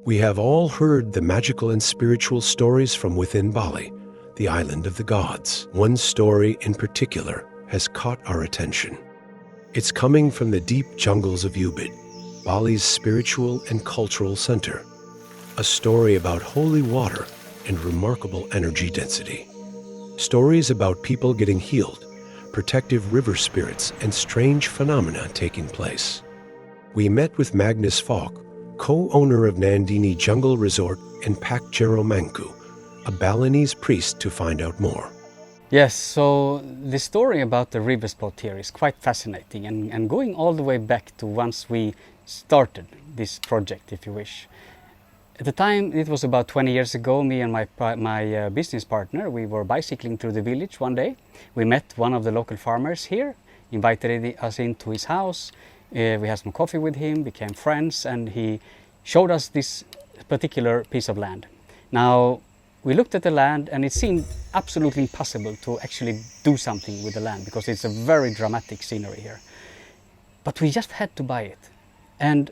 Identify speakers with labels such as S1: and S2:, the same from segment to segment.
S1: We have all heard the magical and spiritual stories from within Bali, the island of the gods. One story in particular has caught our attention. It's coming from the deep jungles of Ubud, Bali's spiritual and cultural center. A story about holy water and remarkable energy density. Stories about people getting healed, protective river spirits, and strange phenomena taking place. We met with Magnus Falk, co-owner of Nandini Jungle Resort in Pakjeromangku, a Balinese priest, to find out more.
S2: Yes, so the story about the river spot here is quite fascinating and going all the way back to once we started this project, if you wish. At the time, it was about 20 years ago, me and my business partner, we were bicycling through the village one day. We met one of the local farmers here, invited us into his house. We had some coffee with him, became friends, and he showed us this particular piece of land. Now, we looked at the land and it seemed absolutely impossible to actually do something with the land because it's a very dramatic scenery here. But we just had to buy it. And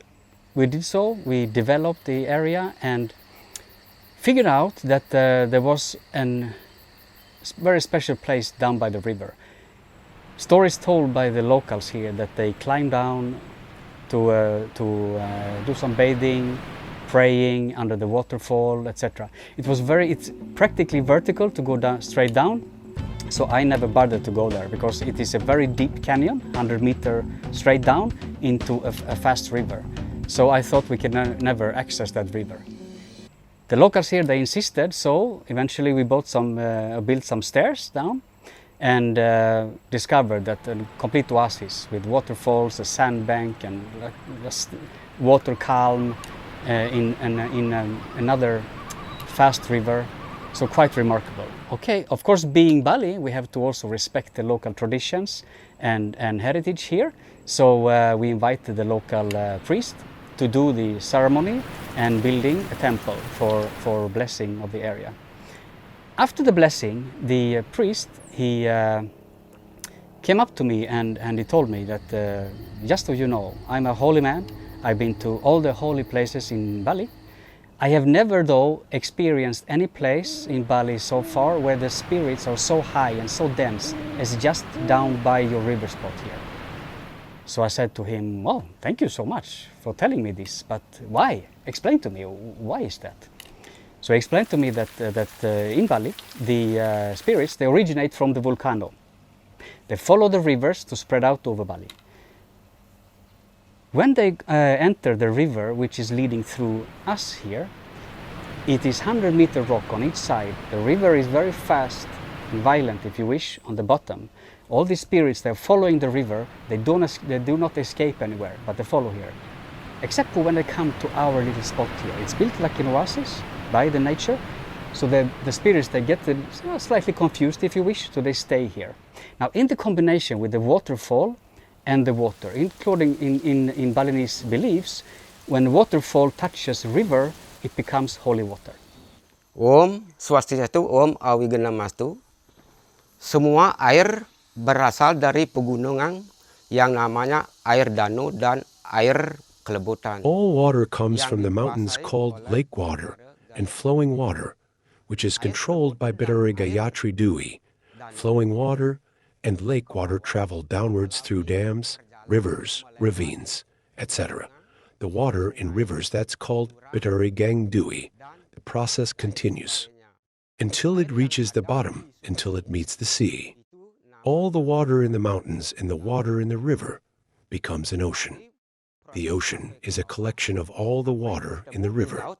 S2: we did so. We developed the area and figured out that there was a very special place down by the river. Stories told by the locals here that they climbed down to do some bathing, praying under the waterfall, etc. It's practically vertical to go down, straight down. So I never bothered to go there because it is a very deep canyon, 100 meters straight down into a fast river. So I thought we could never access that river. The locals here, they insisted, so eventually we built some stairs down and discovered that a complete oasis with waterfalls, a sandbank, and just water calm in another fast river. So quite remarkable. Okay, of course, being Bali, we have to also respect the local traditions and heritage here. So we invited the local priest to do the ceremony and building a temple for blessing of the area. After the blessing, the priest, he came up to me and he told me that, just so you know, I'm a holy man. I've been to all the holy places in Bali. I have never, though, experienced any place in Bali so far where the spirits are so high and so dense as just down by your river spot here. So I said to him, well, thank you so much for telling me this, but why? Explain to me, why is that? So he explained to me that in Bali, the spirits, they originate from the volcano. They follow the rivers to spread out over Bali. When they enter the river, which is leading through us here, it is 100-meter rock on each side. The river is very fast and violent, if you wish, on the bottom. All these spirits, they're following the river. They do not escape anywhere, but they follow here. Except for when they come to our little spot here. It's built like an oasis by the nature. So the spirits, they get slightly confused, if you wish, so they stay here. Now, in the combination with the waterfall and the water, including in Balinese beliefs, when waterfall touches river, it becomes holy water.
S3: Om Swastiastu, Om Awigenamastu. Semua air berasal dari pegunungan yang namanya air danau dan air kelebutan.
S1: All water comes from the mountains called lake water and flowing water, which is controlled by Bidari Gayatri Dewi. Flowing water and lake water travel downwards through dams, rivers, ravines, etc. The water in rivers, that's called Bidari Gang Dewi. The process continues until it reaches the bottom, until it meets the sea. All the water in the mountains and the water in the river becomes an ocean. The ocean is a collection of all the water in the river.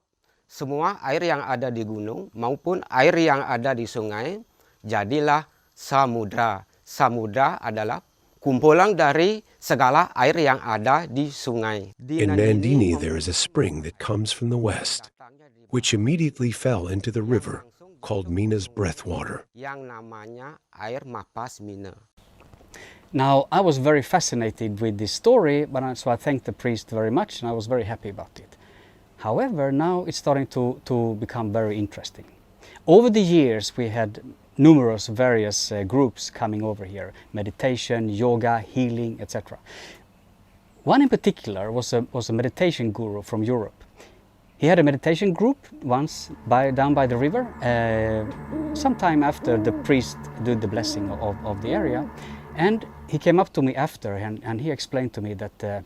S3: Semua air yang ada di gunung maupun air yang ada di sungai jadilah samudra. Samudra adalah kumpulan dari segala air yang ada di sungai.
S1: In Nandini, there is a spring that comes from the west, which immediately fell into the river, called Mina's breath water.
S3: Yang namanya air mapas Mina.
S2: Now, I was very fascinated with this story, so I thanked the priest very much and I was very happy about it. However, now it's starting to become very interesting. Over the years, we had numerous various groups coming over here, meditation, yoga, healing, etc. One in particular was a meditation guru from Europe. He had a meditation group once down by the river, sometime after the priest did the blessing of the area. And he came up to me after and he explained to me that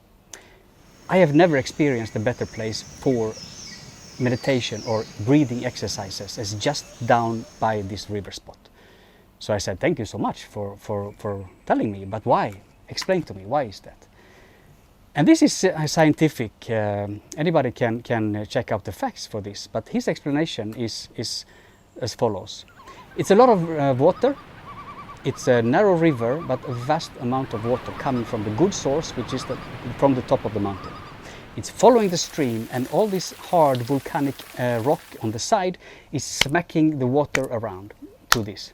S2: I have never experienced a better place for meditation or breathing exercises as just down by this river spot. So I said, thank you so much for telling me, but why? Explain to me, why is that? And this is scientific. Anybody can check out the facts for this, but his explanation is as follows. It's a lot of water. It's a narrow river, but a vast amount of water coming from the good source, which is from the top of the mountain. It's following the stream, and all this hard volcanic rock on the side is smacking the water around to this.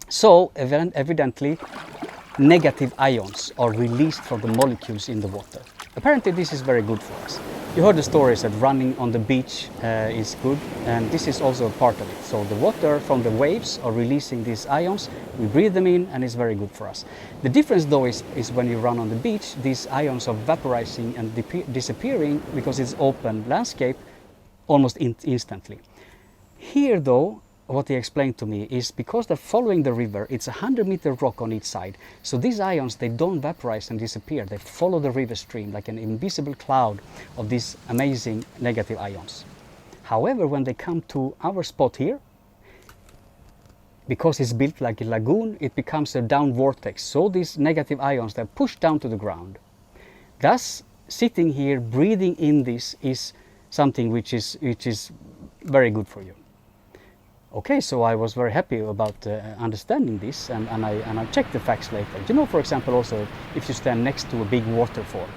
S2: So evidently negative ions are released from the molecules in the water. Apparently this is very good for us. You heard the stories that running on the beach is good, and this is also a part of it. So the water from the waves are releasing these ions, we breathe them in, and it's very good for us. The difference though is when you run on the beach, these ions are vaporizing and disappearing because it's open landscape almost instantly. Here though, what he explained to me is because they're following the river, it's 100-meter rock on each side. So these ions, they don't vaporize and disappear. They follow the river stream like an invisible cloud of these amazing negative ions. However, when they come to our spot here, because it's built like a lagoon, it becomes a down vortex. So these negative ions, they're pushed down to the ground. Thus, sitting here, breathing in this is something which is very good for you. Okay, so I was very happy about understanding this, and I checked the facts later. You know, for example, also if you stand next to a big waterfall,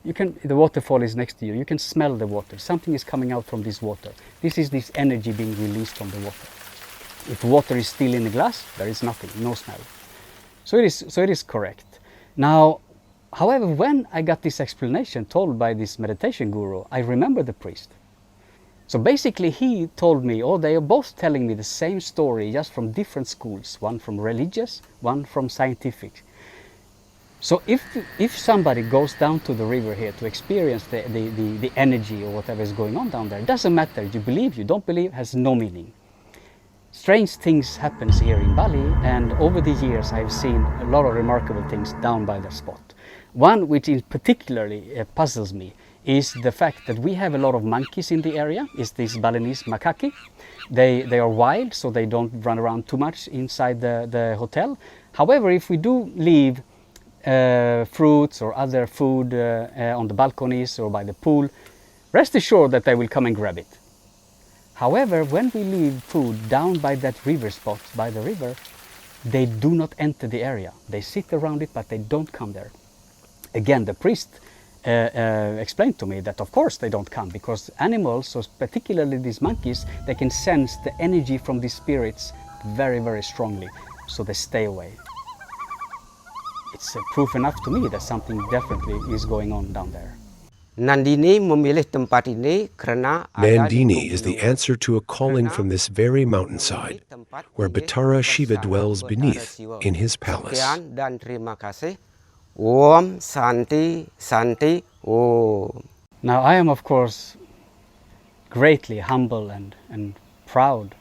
S2: the waterfall is next to you. You can smell the water. Something is coming out from this water. This is this energy being released from the water. If water is still in the glass, there is nothing, no smell. So it is correct. Now, however, when I got this explanation told by this meditation guru, I remember the priest. So basically he told me, they are both telling me the same story, just from different schools, one from religious, one from scientific. So if somebody goes down to the river here to experience the energy or whatever is going on down there, it doesn't matter, you believe, you don't believe, has no meaning. Strange things happens here in Bali, and over the years I've seen a lot of remarkable things down by the spot. One which particularly puzzles me is the fact that we have a lot of monkeys in the area, is these Balinese macaque. They are wild, so they don't run around too much inside the hotel. However, if we do leave fruits or other food on the balconies or by the pool, rest assured that they will come and grab it. However, when we leave food down by that river spot, by the river, they do not enter the area. They sit around it, but they don't come there. Again, the priest explained to me that of course they don't come, because animals, so particularly these monkeys, they can sense the energy from these spirits very, very strongly, so they stay away. It's proof enough to me that something definitely is going on down there.
S3: Nandini memilih tempat ini karena
S1: Nandini is the answer to a calling from this very mountainside, where Batara Shiva dwells beneath in his palace.
S3: Sekian dan terima kasih. Om Santi Santi Om.
S2: Now I am of course greatly humble and proud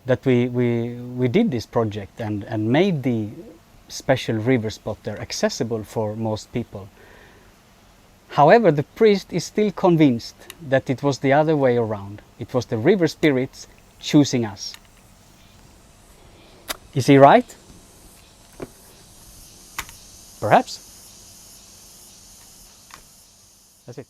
S2: that we did this project and made the special river spot there accessible for most people. However, the priest is still convinced that it was the other way around. It was the river spirits choosing us. Is he right? Perhaps. That's it.